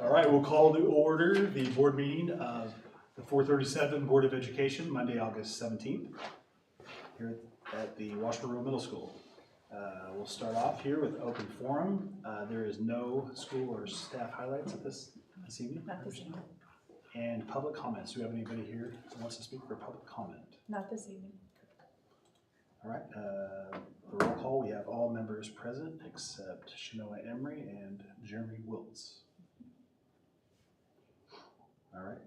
All right, we'll call to order the board meeting of the 437 Board of Education, Monday, August 17th, here at the Washburn Middle School. We'll start off here with open forum. There is no school or staff highlights at this evening. Not this evening. And public comments. Do we have anybody here who wants to speak for public comment? Not this evening. All right, the roll call, we have all members present except Shanoa Emery and Jeremy Wiltz. All right,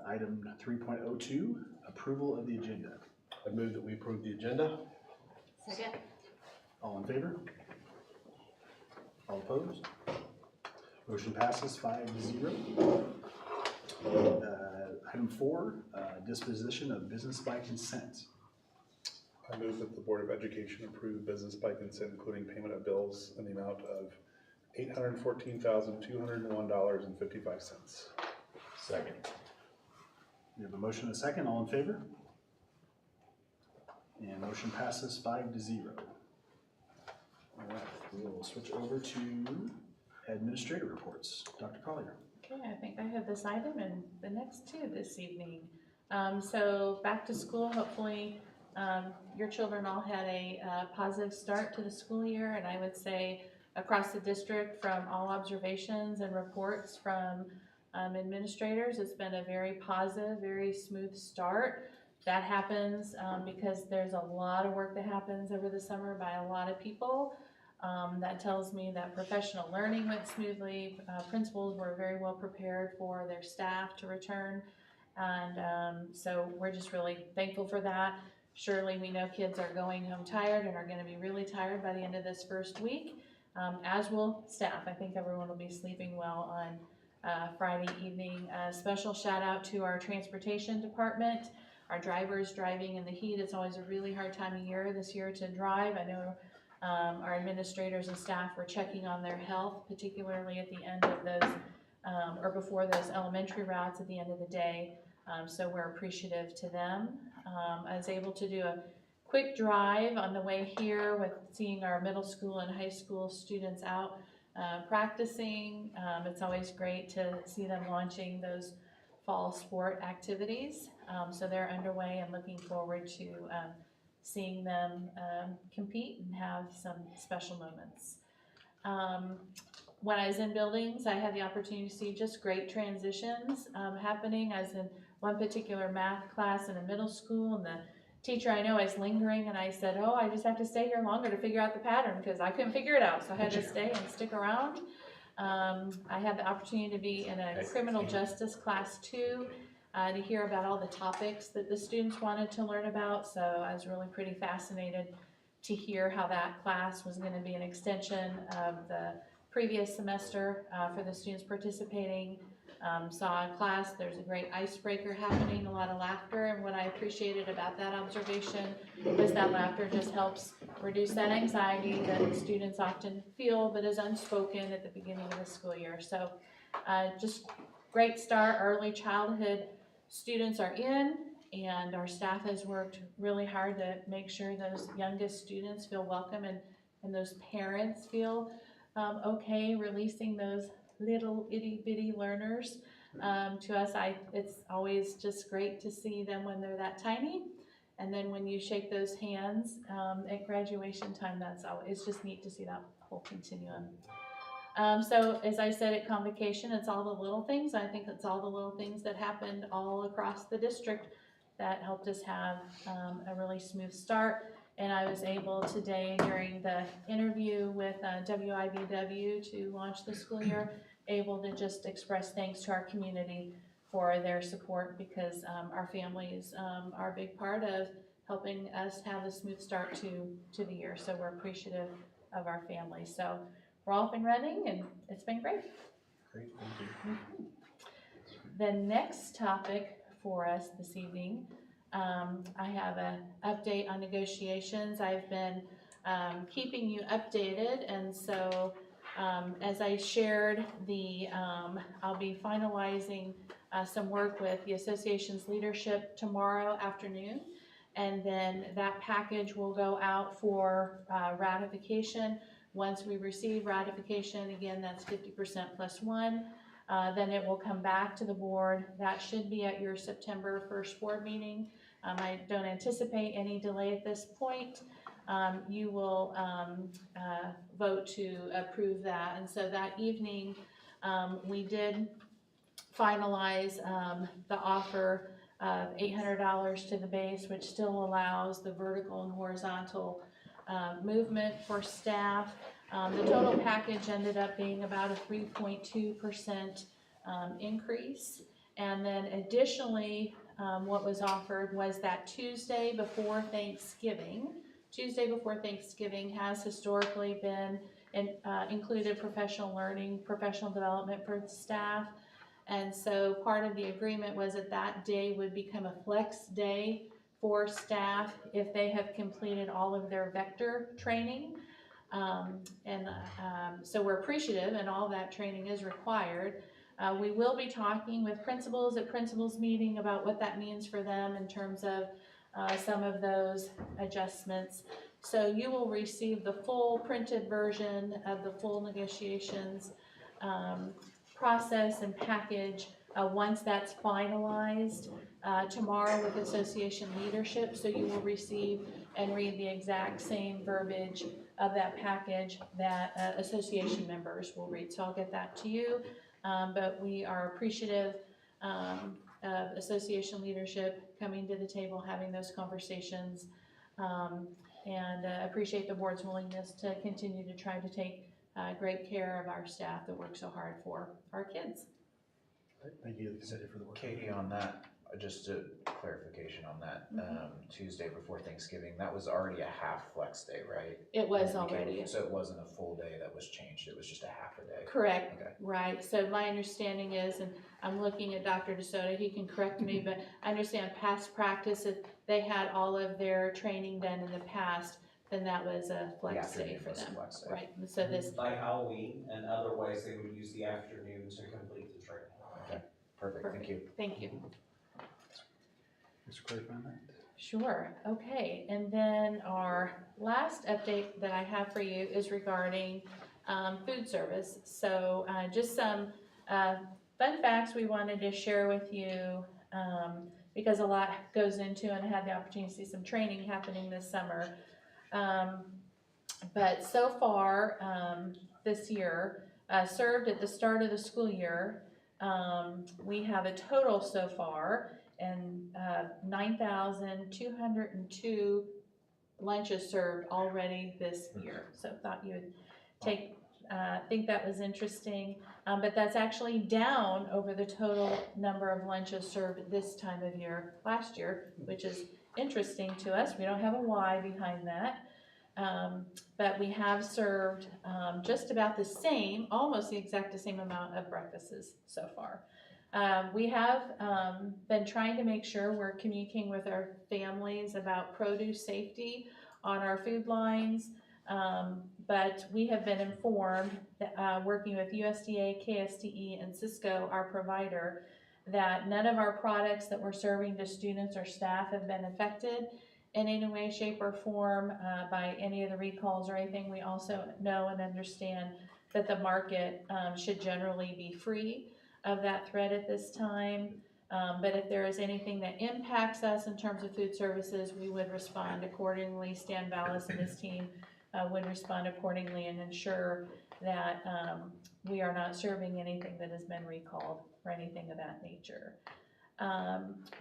item 3.02, approval of the agenda. I move that we approve the agenda. Second. All in favor? All opposed? Motion passes 5-0. Item 4, disposition of business by consent. I move that the Board of Education approve business by consent, including payment of bills in the amount of $814,201.55. Second. We have a motion and a second. All in favor? And motion passes 5-0. All right, we will switch over to administrator reports. Dr. Collier. Okay, I think I have this item and the next two this evening. So back to school, hopefully your children all had a positive start to the school year, and I would say across the district, from all observations and reports from administrators, it's been a very positive, very smooth start. That happens because there's a lot of work that happens over the summer by a lot of people. That tells me that professional learning went smoothly. Principals were very well prepared for their staff to return, and so we're just really thankful for that. Surely we know kids are going home tired and are going to be really tired by the end of this first week, as will staff. I think everyone will be sleeping well on Friday evening. A special shout out to our transportation department, our drivers driving in the heat. It's always a really hard time of year this year to drive. I know our administrators and staff were checking on their health, particularly at the end of those, or before those elementary routes at the end of the day. So we're appreciative to them. I was able to do a quick drive on the way here with seeing our middle school and high school students out practicing. It's always great to see them launching those fall sport activities. So they're underway and looking forward to seeing them compete and have some special moments. When I was in buildings, I had the opportunity to see just great transitions happening. I was in one particular math class in a middle school, and the teacher I know is lingering, and I said, oh, I just have to stay here longer to figure out the pattern because I couldn't figure it out, so I had to stay and stick around. I had the opportunity to be in a criminal justice class too, to hear about all the topics that the students wanted to learn about, so I was really pretty fascinated to hear how that class was going to be an extension of the previous semester for the students participating. Saw a class, there's a great icebreaker happening, a lot of laughter, and what I appreciated about that observation was that laughter just helps reduce that anxiety that students often feel that is unspoken at the beginning of the school year. So just great start. Early childhood students are in, and our staff has worked really hard to make sure those youngest students feel welcome and those parents feel okay releasing those little itty bitty learners to us. It's always just great to see them when they're that tiny, and then when you shake those hands at graduation time, it's just neat to see that whole continuum. So as I said at convocation, it's all the little things. I think it's all the little things that happened all across the district that helped us have a really smooth start. And I was able today, during the interview with WIBW to launch the school year, able to just express thanks to our community for their support, because our families are a big part of helping us have a smooth start to the year. So we're appreciative of our families. So we're off and running, and it's been great. Great, thank you. The next topic for us this evening, I have an update on negotiations. I've been keeping you updated, and so as I shared, I'll be finalizing some work with the association's leadership tomorrow afternoon, and then that package will go out for ratification. Once we receive ratification, again, that's 50% plus one. Then it will come back to the board. That should be at your September 1st board meeting. I don't anticipate any delay at this point. You will vote to approve that. And so that evening, we did finalize the offer of $800 to the base, which still allows the vertical and horizontal movement for staff. The total package ended up being about a 3.2% increase. And then additionally, what was offered was that Tuesday before Thanksgiving. Tuesday before Thanksgiving has historically been included professional learning, professional development for the staff. And so part of the agreement was that that day would become a flex day for staff if they have completed all of their vector training. So we're appreciative, and all that training is required. We will be talking with principals at principals meeting about what that means for them in terms of some of those adjustments. So you will receive the full printed version of the full negotiations process and package once that's finalized tomorrow with association leadership. So you will receive and read the exact same verbiage of that package that association members will read. So I'll get that to you. But we are appreciative of association leadership coming to the table, having those conversations, and appreciate the board's willingness to continue to try to take great care of our staff that work so hard for our kids. Thank you, Cindy, for the work. Katie, on that, just a clarification on that, Tuesday before Thanksgiving, that was already a half flex day, right? It was And it became- already. So it wasn't a full day that was changed, it was just a half a day? Correct, Okay. right. So my understanding is, and I'm looking at Dr. DeSoto, he can correct me, but I understand past practice, if they had all of their training done in the past, then that was a flex The day afternoon for was a them. flex day. Right, so this, Like Halloween and otherwise they would use the afternoon to complete the training. Perfect, thank you. thank you. Just clarifying that. Sure, okay, and then our last update that I have for you is regarding food service. So just some fun facts we wanted to share with you because a lot goes into, and I had the opportunity to see some training happening this summer. But so far this year, served at the start of the school year, we have a total so far and 9,202 lunches served already this year. So thought you would think that was interesting, but that's actually down over the total number of lunches served this time of year last year, which is interesting to us. We don't have a why behind that. But we have served just about the same, almost the exact same amount of breakfasts so far. We have been trying to make sure we're communicating with our families about produce safety on our food lines, but we have been informed that working with USDA, KSDE, and Cisco, our provider, that none of our products that we're serving to students or staff have been affected in any way, shape, or form by any of the recalls or anything. We also know and understand that the market should generally be free of that threat at this time. But if there is anything that impacts us in terms of food services, we would respond accordingly. Stan Vallis and his team would respond accordingly and ensure that we are not serving anything that has been recalled or anything of that nature.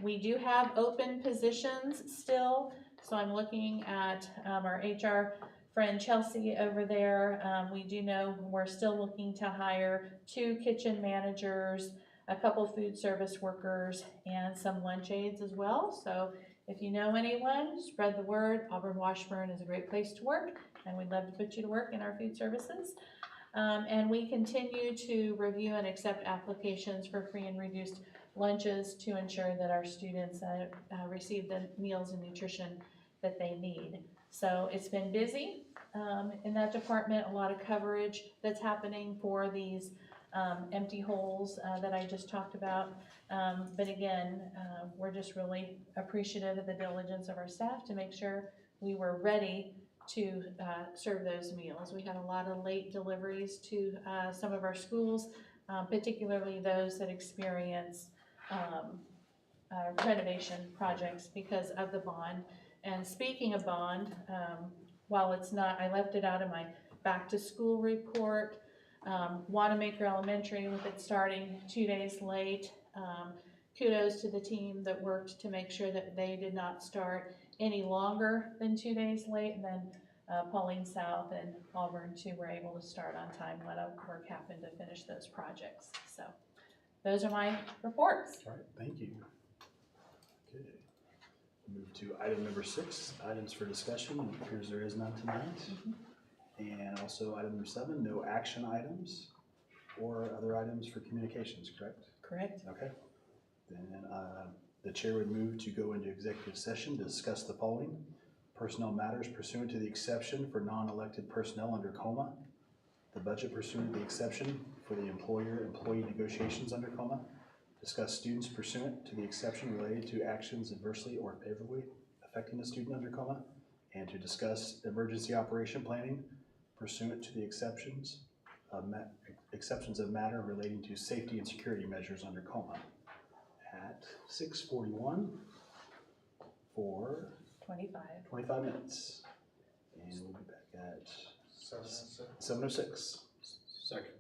We do have open positions still, so I'm looking at our HR friend Chelsea over there. We do know we're still looking to hire 2 kitchen managers, a couple food service workers, and some lunch aides as well. So if you know anyone, spread the word. Auburn-Washburn is a great place to work, and we'd love to put you to work in our food services. And we continue to review and accept applications for free and reduced lunches to ensure that our students receive the meals and nutrition that they need. So it's been busy in that department, a lot of coverage that's happening for these empty holes that I just talked about. But again, we're just really appreciative of the diligence of our staff to make sure we were ready to serve those meals. We had a lot of late deliveries to some of our schools particularly those that experience renovation projects because of the bond. And speaking of bond, while it's not, I left it out of my back to school report. Wanamaker Elementary, with it starting 2 days late, kudos to the team that worked to make sure that they did not start any longer than 2 days late. And then Pauline South and Auburn too were able to start on time when work happened to finish those projects. So those are my reports. All right, thank you. Okay. Move to item number 6, items for discussion. It appears there is none tonight. And also item number 7, no action items or other items for communications, correct? Correct. Okay. Then the chair would move to go into executive session to discuss the following: personnel matters pursuant to the exception for non-elected personnel under COMA, the budget pursuant to the exception for the employer-employee negotiations under COMA, discuss students pursuant to the exception related to actions adversely or favorably affecting a student under COMA, and to discuss emergency operation planning pursuant to the exceptions of matter relating to safety and security measures under COMA at 6:41 for 25 minutes. And we'll be back at 7:06. Second.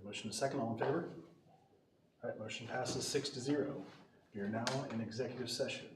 Motion to second, all in favor? All right, motion passes 6-0. We are now in executive session.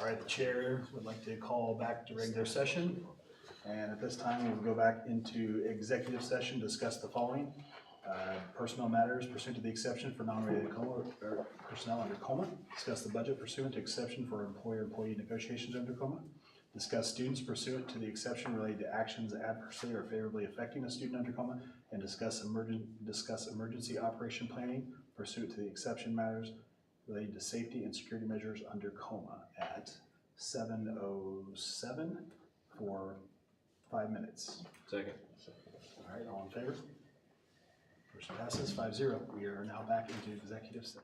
All right, the chair would like to call back to regular session. And at this time, we'll go back into executive session, discuss the following. Personnel matters pursuant to the exception for non-related coma, or personnel under coma. Discuss the budget pursuant to exception for employer-employee negotiations under coma. Discuss students pursuant to the exception related to actions adversely or favorably affecting a student under coma. And discuss emergency operation planning pursuant to the exception matters related to safety and security measures under coma at 7:07 for 5 minutes. Second. All right, all in favor? Motion passes 5-0. We are now back into executive session.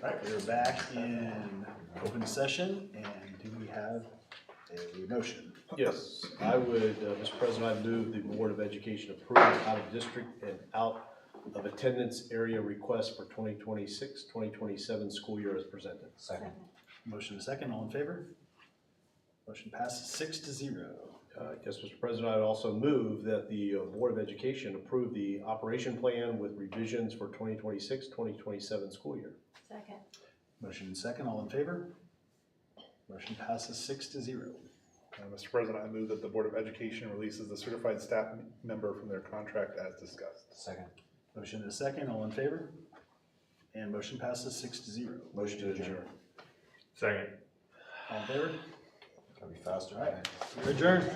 All right, we're back in open session, and do we have a motion? Yes, I would, Mr. President, I move the Board of Education approve out-of-district and out-of-attendance area requests for 2026-2027 school year as presented. Second. Motion and second, all in favor? Motion passes 6-0. Yes, Mr. President, I'd also move that the Board of Education approve the operation plan with revisions for 2026-2027 school year. Second. Motion and second, all in favor? Motion passes 6-0. Mr. President, I move that the Board of Education releases the certified staff member from their contract as discussed. Second. Motion and second, all in favor? And motion passes 6-0. Motion to adjourn. Second. All in favor? Gotta be faster. All right, we're adjourned.